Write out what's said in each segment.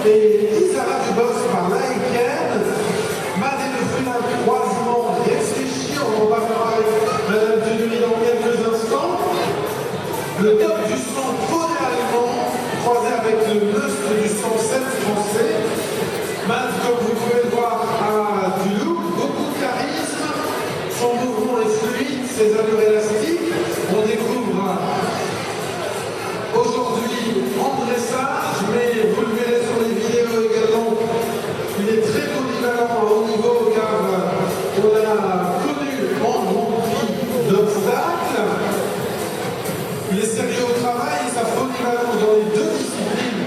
et Isara Dubos par Laiken. Matt est le fruit d'un croisement réfléchi, on en parlera avec Madame Dunuy dans quelques instants. Le top du sang poney allemand, croisé avec le must du sang celtes français. Matt, comme vous pouvez le voir, a du look, beaucoup de charisme, son mouvement est fluide, ses allures élastiques. On découvre aujourd'hui en dressage, mais vous le verrez sur les vidéos également, il est très polyvalent à haut niveau car on l'a connu en Grand Prix d'obstacles. Il est sérieux au travail et sa polyvalence dans les deux disciplines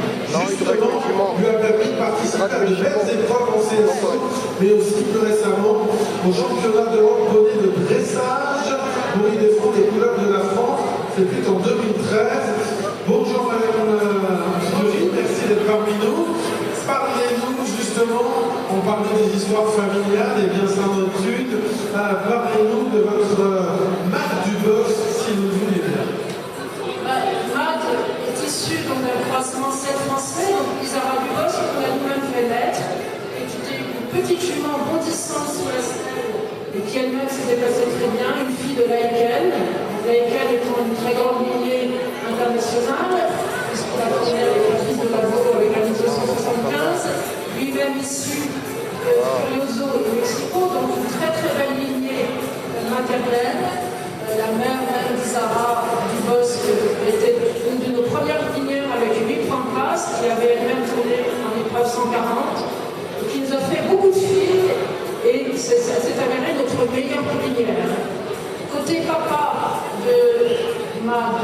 justement lui a permis de participer à de belles épreuves en CSO, mais aussi plus récemment au championnat d'Europe poney de dressage où il défend les couleurs de la France. C'était en 2013. Bonjour Madame Dunuy, merci d'être parmi nous. Parlez-nous justement, on parlait des histoires familiales et bien ça notre étude. Parlez-nous de votre Matt Dubos, si vous voulez bien. Matt est issu d'un croisement celtes français, donc Isara Dubos, qu'on a nous-mêmes fait naître, et qui était une petite jument bondissante sur la selle, et qui elle-même se déplaçait très bien, une fille de Laiken. Laiken étant une très grande lignée internationale, puisqu'on a tourné avec la fille de Lavo avec la 1975, lui-même issu de Furioso et de Mexico, donc une très très belle lignée maternelle. La mère d'Isara Dubos était une de nos premières lignères avec 8 points de place, qui avait elle-même tourné en épreuve 140, et qui nous a fait beaucoup de filles, et s'est avérée notre meilleure lignère. Côté papa de Mad,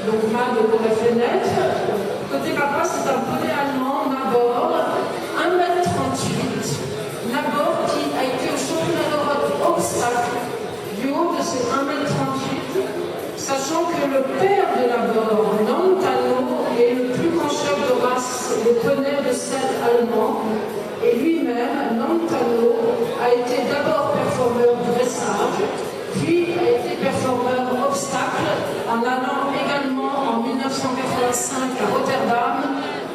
donc Mad qu'on a fait naître, côté papa c'est un poney allemand, Nabor, 1m38, Nabor qui a été au championnat d'Europe obstacle du haut de ses 1m38, sachant que le père de Nabor, Nantano, est le plus grand chef de race de poney de selle allemand, et lui-même, Nantano, a été d'abord performeur dressage, puis a été performeur obstacle en allant également en 1985 à Rotterdam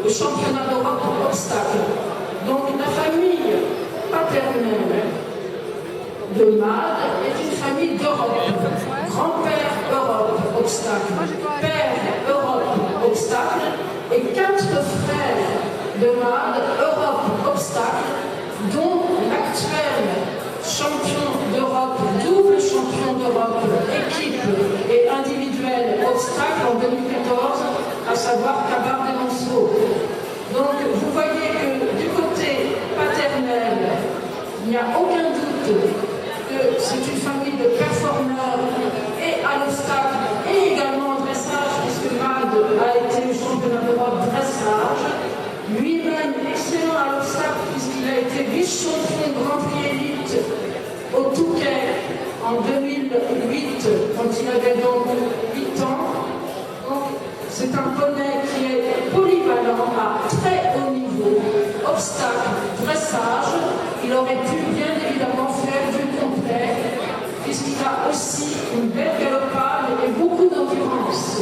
au championnat d'Europe obstacle. Donc la famille paternelle de Mad est une famille d'Europe. Grand-père Europe obstacle, père Europe obstacle et 4 frères de Mad Europe obstacle, dont l'actuel champion d'Europe, double champion d'Europe, équipe et individuel obstacle en 2014, à savoir Kabar Demonceau. Donc vous voyez que du côté paternel, il n'y a aucun doute que c'est une famille de performeurs et à l'obstacle et également en dressage, puisque Mad a été le championnat d'Europe dressage. Lui-même excellent à l'obstacle puisqu'il a été vice-champion Grand Prix Élite au Touquet en 2008 quand il avait donc 8 ans. Donc c'est un poney qui est polyvalent à très haut niveau, obstacle, dressage. Il aurait pu bien évidemment faire du complet puisqu'il a aussi une belle galopade et beaucoup d'endurance.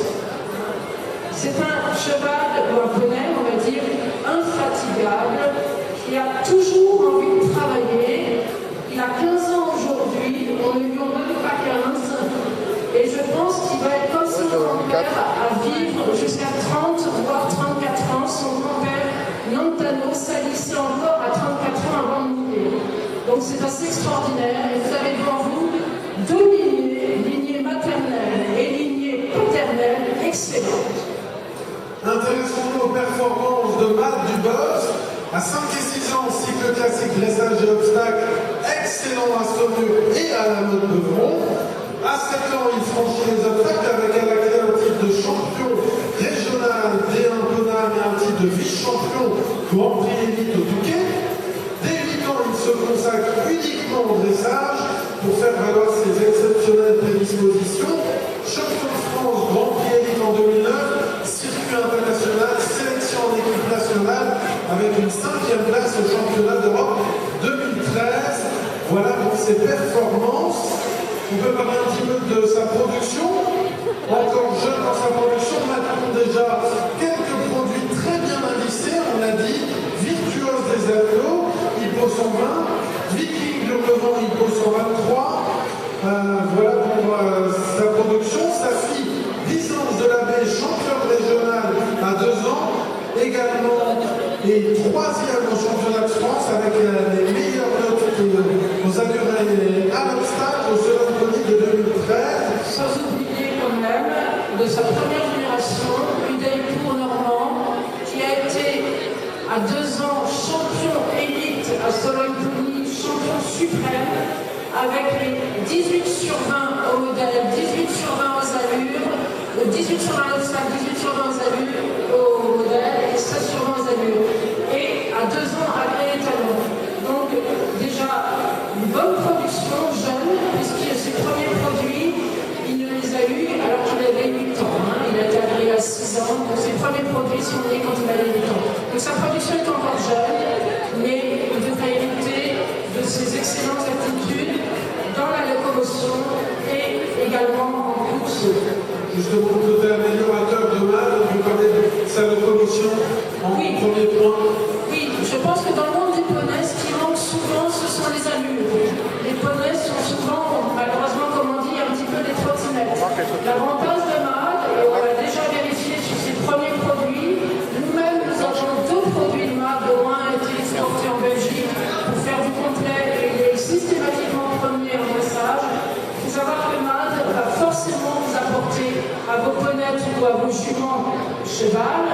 C'est un cheval ou un poney, on va dire, infatigable, qui a toujours envie de travailler. Il a 15 ans aujourd'hui, on ne lui en donne pas 15, et je pense qu'il va être comme son grand-père à vivre jusqu'à 30, voire 34 ans. Son grand-père, Nantano, salissait encore à 34 ans avant de mourir. Donc c'est assez extraordinaire, et vous avez devant vous 2 lignées maternelles et lignées paternelles excellentes. Intéressons-nous aux performances de Matt Dubos. À 5 et 6 ans, cycle classique, dressage et obstacle, excellent à Saumur et à la Motte Beuvron. À 7 ans, il franchit les obstacles avec à la clé un titre de champion régional D1 Ponam et un titre de vice-champion Grand Prix Élite au Touquet. Dès 8 ans, il se consacre uniquement au dressage pour faire valoir ses exceptionnelles prédispositions. Champion de France Grand Prix Élite en 2009, circuit international, sélection en équipe nationale avec une 5e place au championnat d'Europe 2013. Voilà pour ses performances. On peut parler un petit peu de sa production. Encore jeune dans sa production, maintenant déjà quelques produits très bien indicés, on l'a dit, 120. Viking Durlevent, il pose 123. Voilà pour sa production. Sa fille, Byzance de la Baie, championne régionale à 2 ans. Également, et 3e au championnat de France avec les meilleures notes aux allures à l'obstacle au Solomponie de 2013. Sans oublier quand même de sa première génération, Udaipur Normand, qui a été à 2 ans champion élite à Solomponie, champion suprême, avec les 18 sur 20 au modèle, 18 sur 20 aux allures, 18 sur 20 à l'obstacle, 18 sur 20 aux allures au modèle et 16 sur 20 aux allures. Et à 2 ans, agré les talons. Donc déjà, une bonne production jeune, puisque ses premiers produits, il ne les a eus alors qu'il avait 8 ans. Il a été agréé à 6 ans, donc ses premiers produits sont nés quand il avait 8 ans. Donc sa production est encore jeune, mais il devrait hériter de ses excellentes aptitudes dans la locomotion et également en course. Justement, le côté améliorateur de Mad, on peut parler de sa locomotion en premier point. Oui, je pense que dans le monde du poney, ce qui manque souvent, ce sont les allures. Les poneys sont souvent, malheureusement, comme on dit, un petit peu des trottinettes. L'avantage de Mad, et on l'a déjà vérifié sur ses premiers produits, nous-mêmes, nous avons 2 produits de Mad, dont un a été exporté en Belgique pour faire du complet, et il est systématiquement premier en dressage. Il faut savoir que Mad va forcément vous apporter à vos ponettes ou à vos juments cheval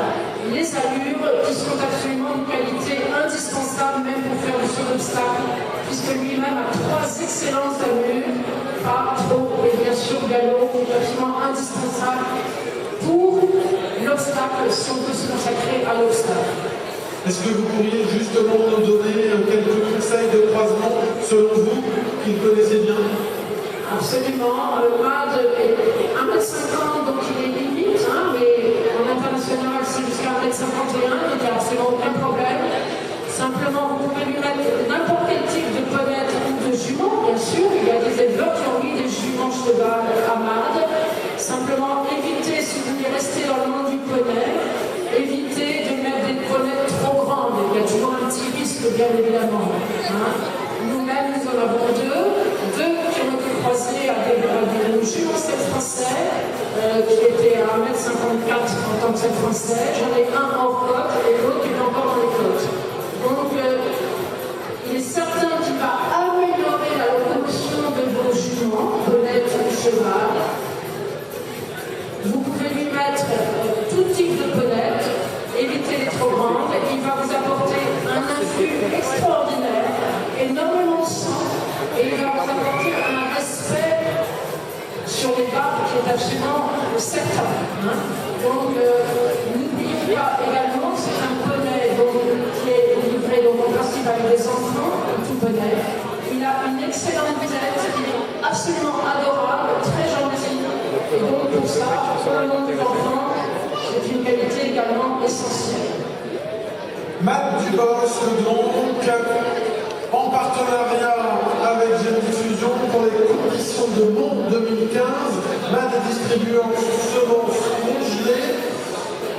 les allures qui sont absolument une qualité indispensable même pour faire du saut d'obstacle, puisque lui-même a 3 excellentes allures, pas trop et bien sûr galop, absolument indispensable pour l'obstacle si on veut se consacrer à l'obstacle. Est-ce que vous pourriez justement nous donner quelques conseils de croisement selon vous qu'il connaissait bien? Absolument. Mad est 1m50, donc il est limite, mais en international, c'est jusqu'à 1m51, donc il n'y a absolument aucun problème. Simplement, vous pouvez lui mettre n'importe quel type de ponette ou de jument, bien sûr. Il y a des éleveurs qui ont mis des juments cheval à Mad. Simplement, évitez, si vous voulez rester dans le monde du poney, évitez de mettre des ponettes trop grandes. Il y a toujours un petit risque, bien évidemment. Nous-mêmes, nous en avons 2 qui ont été croisés à des juments 7 français, qui étaient à 1m54 en tant que 7 français. J'en ai un hors côte et l'autre qui est encore dans les côtes. Donc, il est certain qu'il va améliorer la locomotion de vos juments, ponette ou cheval. Vous pouvez lui mettre tout type de ponette, évitez les trop grandes. Il va vous apporter un influx extraordinaire, énormément de sang, et il va vous apporter un respect sur les barbes qui est absolument certain. Donc, n'oubliez pas également que c'est un poney qui est livré en principe avec des enfants, tout poney. Il a une excellente tête, il est absolument adorable, très gentil. Et donc, pour ça, pour le monde des enfants, c'est une qualité également essentielle. Mad Dubosc, donc, en partenariat avec Jeune Diffusion pour les compétitions de Monde 2015. Mad est distribué en semences congelées.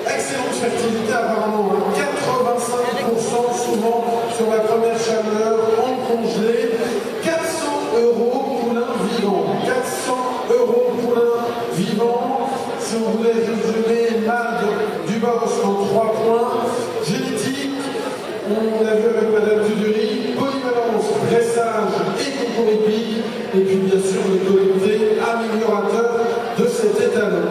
Excellente fertilité apparemment, 85% souvent sur la première chaleur en congelé. 400 € poulain vivant. 400 € poulain vivant. Si on voulait résumer Mad Dubosc en 3 points. Génétique, on l'a vu avec Madame Tudury, polyvalence, dressage et concours hippique, et puis bien sûr le côté améliorateur de cet étalon.